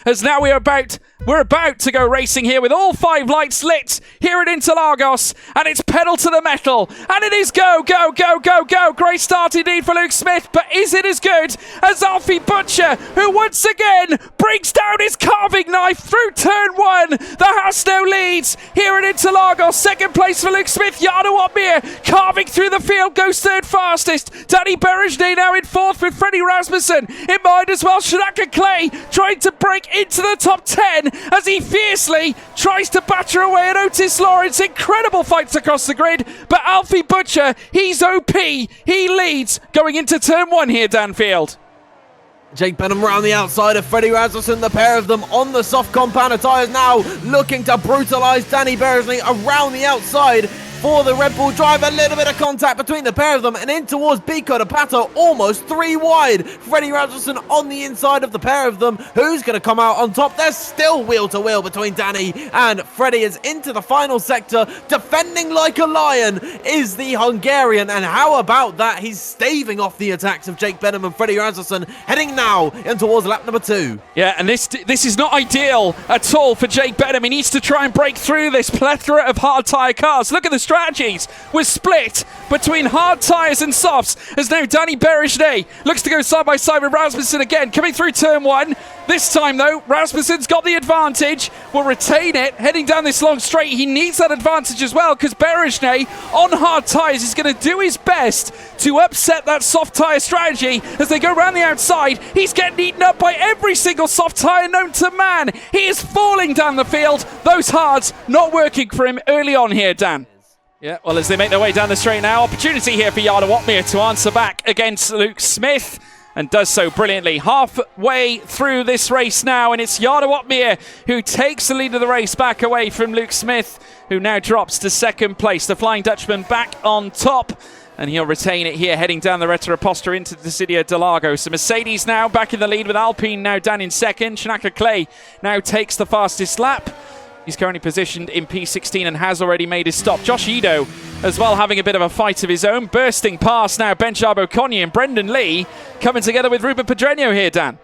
as now we're about to go racing here with all 5 lights lit here at Interlagos, and it's pedal to the metal, and it is go, go, go, go, go. Great start indeed for Luke Smith, but is it as good as Alfie Butcher, who once again brings down his carving knife through turn 1? The Hasno leads here at Interlagos. Second place for Luke Smith. Jarno Opmeer carving through the field, goes third fastest. Danny Berejny now in fourth with Freddie Rasmussen in mind as well. Shanaka Clay trying to break into the top 10 as he fiercely tries to batter away at Otis Lawrence. Incredible fights across the grid, but Alfie Butcher, he's OP. He leads going into turn 1 here, Danfield. Jake Benham around the outside of Freddie Rasmussen, the pair of them on the soft compounder tyres now, looking to brutalise Danny Berejny around the outside for the Red Bull drive. A little bit of contact between the pair of them and in towards Biko de Pato, almost 3 wide. Freddie Rasmussen on the inside of the pair of them. Who's going to come out on top? There's still wheel to wheel between Danny and Freddie is into the final sector. Defending like a lion is the Hungarian, and how about that? He's staving off the attacks of Jake Benham and Freddie Rasmussen, heading now in towards lap number 2. Yeah, and this is not ideal at all for Jake Benham. He needs to try and break through this plethora of hard tyre cars. Look at the strategies. We're split between hard tyres and softs as now Danny Berejny looks to go side by side with Rasmussen again, coming through turn 1. This time though, Rasmussen's got the advantage, will retain it, heading down this long straight. He needs that advantage as well because Berejny on hard tyres is going to do his best to upset that soft tyre strategy as they go around the outside. He's getting eaten up by every single soft tyre known to man. He is falling down the field. Those hards not working for him early on here, Dan. Yeah, well, as they make their way down the straight now, opportunity here for Jarno Opmeer to answer back against Luke Smith, and does so brilliantly. Halfway through this race now, and it's Jarno Opmeer who takes the lead of the race back away from Luke Smith, who now drops to second place. The Flying Dutchman back on top, and he'll retain it here, heading down the Retta Reposta into Decidia de Lagos. So Mercedes now back in the lead with Alpine now down in second. Shanaka Clay now takes the fastest lap. He's currently positioned in P16 and has already made his stop. Josh Ido as well having a bit of a fight of his own. Bursting past now Benchab Okonie and Brendan Lee coming together with Ruben Pedreño here, Dan.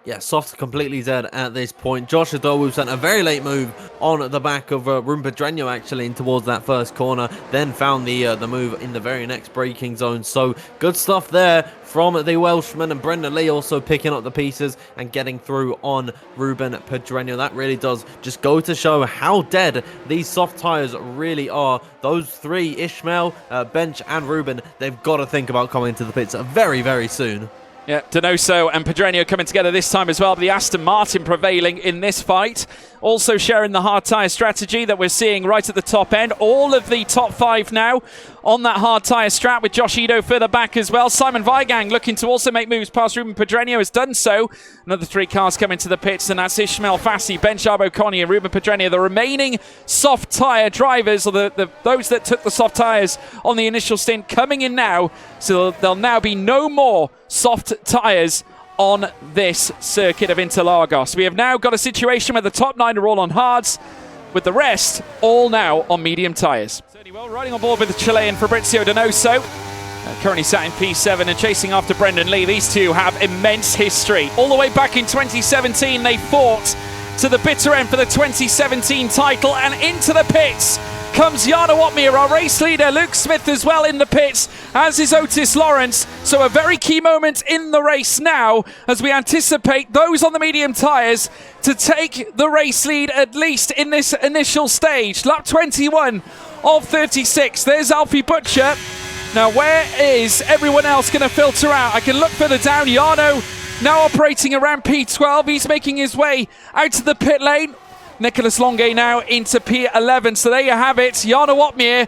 Yeah, soft completely dead at this point. Josh Adowu sent a very late move on the back of Ruben Pedreño actually in towards that first corner. Then found the move in the very next braking zone. So good stuff there from the Welshman, and Brendan Lee also picking up the pieces and getting through on Ruben Pedreño. That really does just go to show how dead these soft tyres really are. Those three, Ishmael, Bench and Ruben, they've got to think about coming to the pits very, very soon. Yeah, Donoso and Pedreño coming together this time as well. The Aston Martin prevailing in this fight. Also sharing the hard tyre strategy that we're seeing right at the top end. All of the top 5 now on that hard tyre strat with Josh Ido further back as well. Simon Weigang looking to also make moves past Ruben Pedreño has done so. Another 3 cars coming to the pits, and that's Ishmael Fassi, Benchab Okonie and Ruben Pedreño. The remaining soft tyre drivers, or those that took the soft tyres on the initial stint, coming in now. So there'll now be no more soft tyres on this circuit of Interlagos. We have now got a situation where the top 9 are all on hards, with the rest all now on medium tyres. Certainly well, riding on board with the Chilean Fabrizio Donoso, currently sat in P7 and chasing after Brendan Lee. These two have immense history. All the way back in 2017, they fought to the bitter end for the 2017 title, and into the pits comes Jarno Opmeer, our race leader. Luke Smith as well in the pits, as is Otis Lawrence. So a very key moment in the race now, as we anticipate those on the medium tyres to take the race lead, at least in this initial stage. Lap 21 of 36. There's Alfie Butcher. Now where is everyone else going to filter out? I can look further down. Jarno now operating around P12. He's making his way out to the pit lane. Nicholas Longue now into P11. So there you have it. Jarno Opmeer,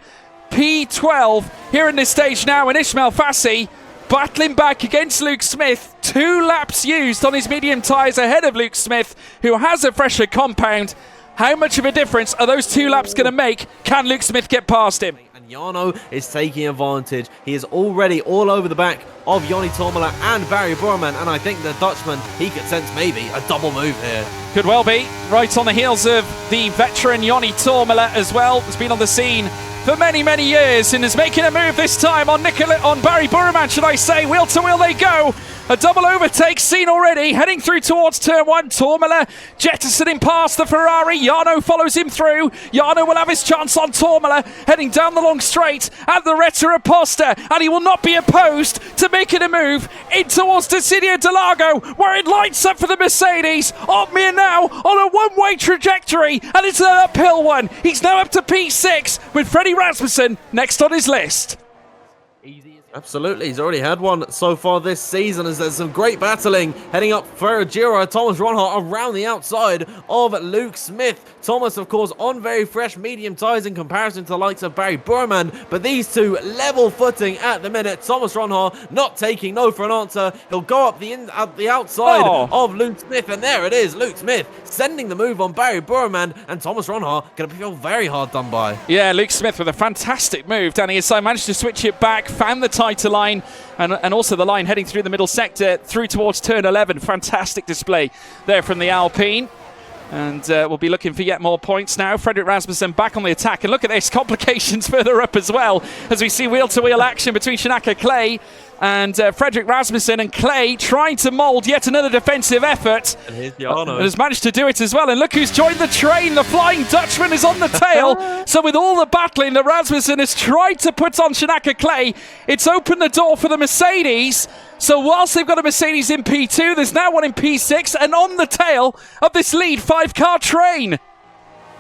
P12 here in this stage now. And Ishmael Fassi battling back against Luke Smith. 2 laps used on his medium tyres ahead of Luke Smith, who has a fresher compound. How much of a difference are those 2 laps going to make? Can Luke Smith get past him? Jarno is taking advantage. He is already all over the back of Joni Tormela and Barry Borman, and I think the Dutchman, he could sense maybe a double move here. Could well be. Right on the heels of the veteran Joni Tormela as well. Has been on the scene for many, many years and is making a move this time on Barry Borman, should I say. Wheel to wheel they go. A double overtake seen already, heading through towards turn 1. Tourmala jettisoning past the Ferrari. Jarno follows him through. Jarno will have his chance on Tourmala, heading down the long straight at the Retro-Aposta, and he will not be opposed to making a move in towards Decidio del Lago, where it lights up for the Mercedes. Otmir now on a one-way trajectory, and it's an uphill one. He's now up to P6 with Freddie Rasmussen next on his list. Absolutely, he's already had one so far this season as there's some great battling heading up for Giro. Thomas Ronhart around the outside of Luke Smith. Thomas, of course, on very fresh medium tyres in comparison to the likes of Barry Burman, but these two level footing at the minute. Thomas Ronhart not taking no for an answer. He'll go up the outside of Luke Smith, and there it is. Luke Smith sending the move on Barry Burman, and Thomas Ronhart going to feel very hard done by. Yeah, Luke Smith with a fantastic move down here. So managed to switch it back, found the tighter line, and also the line heading through the middle sector through towards turn 11. Fantastic display there from the Alpine. And we'll be looking for yet more points now. Frederick Rasmussen back on the attack. And look at this, complications further up as well, as we see wheel-to-wheel action between Shanaka Clay and Frederick Rasmussen, and Clay trying to mould yet another defensive effort. And here's Jarno. And has managed to do it as well. And look who's joined the train. The Flying Dutchman is on the tail. So with all the battling that Rasmussen has tried to put on Shanaka Clay, it's opened the door for the Mercedes. So whilst they've got a Mercedes in P2, there's now one in P6, and on the tail of this lead 5-car train.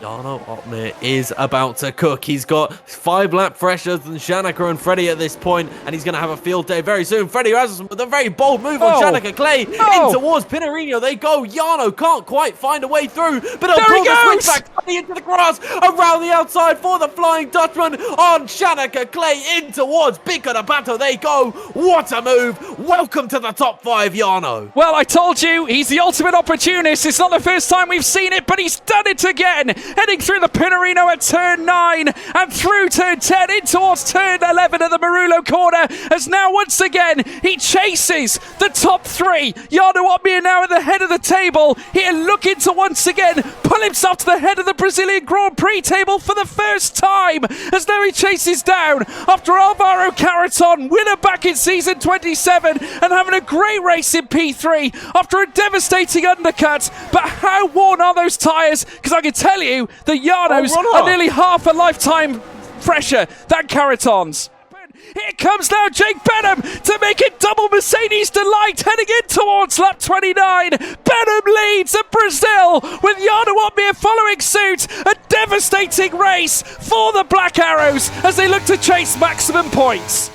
Jarno Otmir is about to cook. He's got 5 lap freshers than Shanaka and Freddie at this point, and he's going to have a field day very soon. Freddie Rasmussen with a very bold move on Shanaka Clay in towards Pinarino. They go. Jarno can't quite find a way through, but he'll pull the switch back into the grass around the outside for the Flying Dutchman on Shanaka Clay in towards Big Cotabato. They go. What a move. Welcome to the top 5, Jarno. Well, I told you, he's the ultimate opportunist. It's not the first time we've seen it, but he's done it again. Heading through the Pinarino at turn 9 and through turn 10 in towards turn 11 at the Marullo corner, as now once again he chases the top 3. Jarno Otmir now at the head of the table, here looking to once again pull himself to the head of the Brazilian Grand Prix table for the first time, as now he chases down after Alvaro Carreton, winner back in season 27 and having a great race in P3 after a devastating undercut. But how worn are those tyres? Because I can tell you the Jarnos are nearly half a lifetime fresher than Carreton's. Here comes now Jake Benham to make it double Mercedes delight, heading in towards lap 29. Benham leads at Brazil with Jarno Otmir following suit. A devastating race for the Black Arrows as they look to chase maximum points.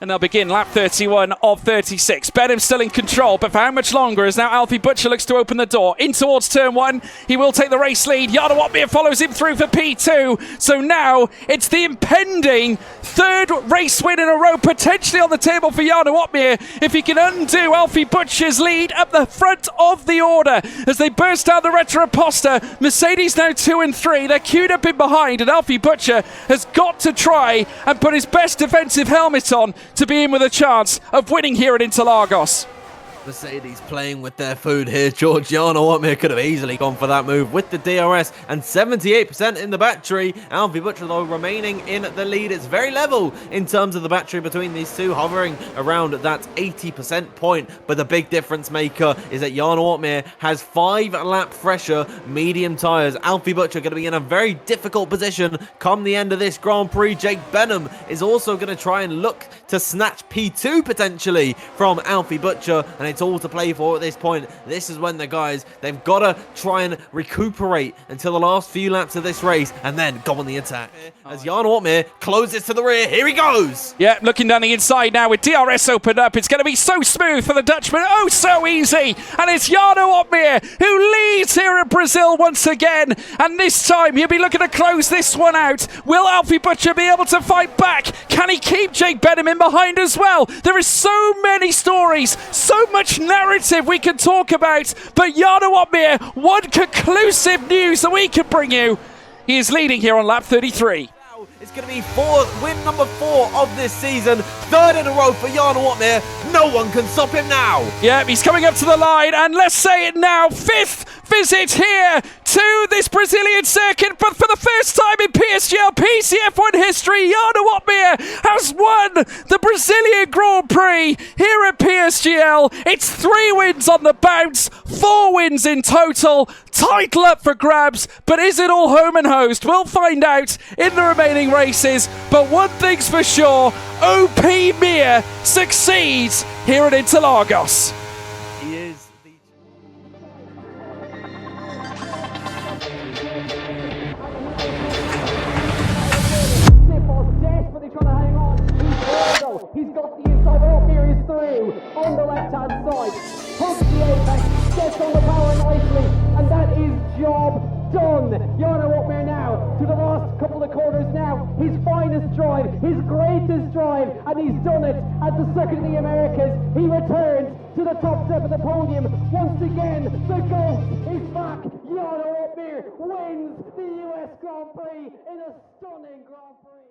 And they'll begin lap 31 of 36. Benham still in control, but for how much longer as now Alfie Butcher looks to open the door. In towards turn 1, he will take the race lead. Jarno Otmir follows him through for P2. So now it's the impending 3rd race win in a row potentially on the table for Jarno Otmir if he can undo Alfie Butcher's lead at the front of the order. As they burst down the Retro-Aposta, Mercedes now 2 and 3. They're queued up in behind, and Alfie Butcher has got to try and put his best defensive helmet on to be in with a chance of winning here at Interlagos. Mercedes playing with their food here. George Jarno Otmir could have easily gone for that move with the DRS and 78% in the battery. Alfie Butcher, though, remaining in the lead. It's very level in terms of the battery between these two, hovering around that 80% point. But the big difference maker is that Jarno Otmir has 5 lap fresher medium tyres. Alfie Butcher going to be in a very difficult position come the end of this Grand Prix. Jake Benham is also going to try and look to snatch P2 potentially from Alfie Butcher, and it's all to play for at this point. This is when the guys, they've got to try and recuperate until the last few laps of this race and then go on the attack. As Jarno Otmir closes to the rear, here he goes! Yeah, looking down the inside now with DRS opened up. It's going to be so smooth for the Dutchman, oh so easy, and it's Jarno Otmir who leads here at Brazil once again, and this time he'll be looking to close this one out. Will Alfie Butcher be able to fight back? Can he keep Jake Benham in behind as well? There is so many stories, so much narrative we can talk about, but Jarno Otmir, one conclusive news that we can bring you. He is leading here on lap 33. It's going to be win number 4 of this season. 3rd in a row for Jarno Otmir. No one can stop him now. Yeah, he's coming up to the line, and let's say it now, 5th enters it here to this Brazilian circuit, but for the first time in PSGL PCF1 history, Jarno Opmeer has won the Brazilian Grand Prix here at PSGL. It's 3 wins on the bounce, 4 wins in total. Title up for grabs, but is it all home and host? We'll find out in the remaining races, but one thing's for sure, OP Mir succeeds here at Interlagos. He is the... Desperately trying to hang on. He's got the inside. Opmeer is through on the left-hand side. Pumps the apex, gets on the power nicely, and that is job done. Jarno Opmeer now to the last couple of corners now. His finest drive, his greatest drive, and he's done it at the Circuit of the Americas. He returns to the top step of the podium. Once again, the GOAT is back. Jarno Opmeer wins the US Grand Prix in a stunning Grand Prix.